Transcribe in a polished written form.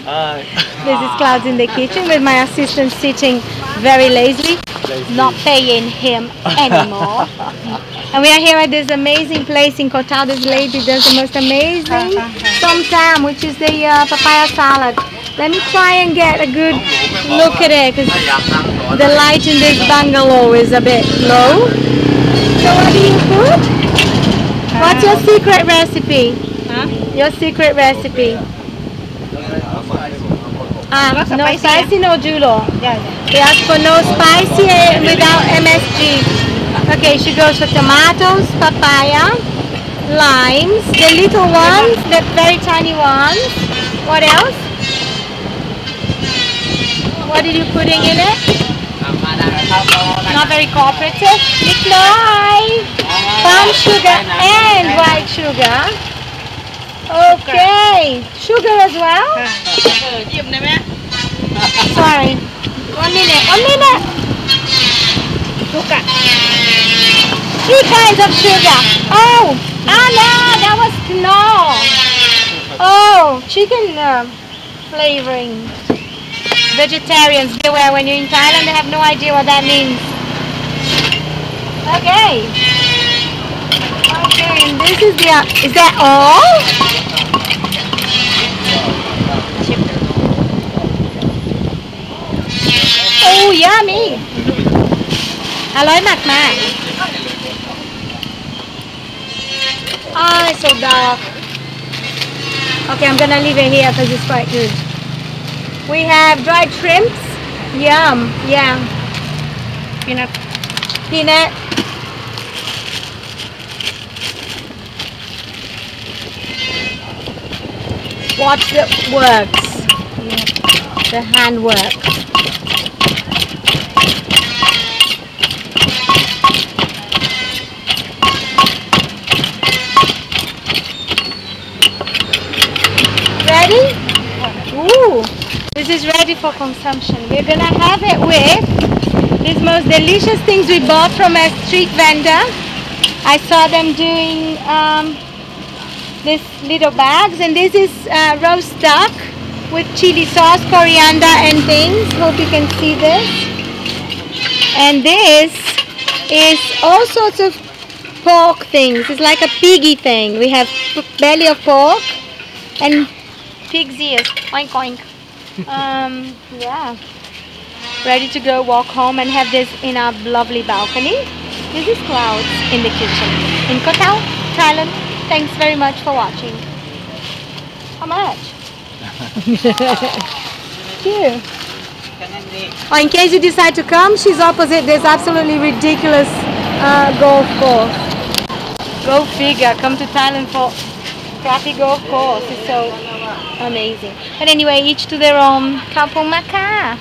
This is Clouds in the kitchen with my assistant sitting very lazily, not paying him anymore. And we are here at this amazing place in Koh Tao. This lady does the most amazing Som Tam, which is the papaya salad. Let me try and get a good look at it because the light in this bungalow is a bit low. So what do you put? What's your secret recipe? Your secret recipe? No spicy, no julo. We ask for no spicy without MSG. Okay, she goes for tomatoes, papaya, limes, the little ones, the very tiny ones. What else? What are you putting in it? Not very cooperative. Niklai, palm sugar and white sugar. Okay, sugar as well. Sorry. 1 minute. 1 minute. Sugar. 3 kinds of sugar. Oh, no, that was no. Oh, chicken flavoring. Vegetarians, beware, when you're in Thailand, they have no idea what that means. Okay. Okay, and this is is that all? Oh, yummy. อร่อยมากมาก Oh, it's so dark. Okay, I'm gonna leave it here because it's quite good. We have dried shrimps. Yum. Yeah. Peanut. Peanut. Watch the works. The handwork. Ready? Ooh. This is ready for consumption. We're gonna have it with these most delicious things we bought from a street vendor. I saw them doing these little bags, and this is roast duck with chili sauce, coriander and things. Hope you can see this. And this is all sorts of pork things. It's like a piggy thing. We have belly of pork and pig's ears. Oink oink. Yeah, ready to go walk home and have this in our lovely balcony. This is Clouds in the kitchen in Koh Tao, Thailand. Thanks very much for watching. How much? Thank you. Oh, in case you decide to come, she's opposite this absolutely ridiculous golf course. Go figure, come to Thailand for crappy golf course. It's so amazing. But anyway, each to their own. Kapung Maka.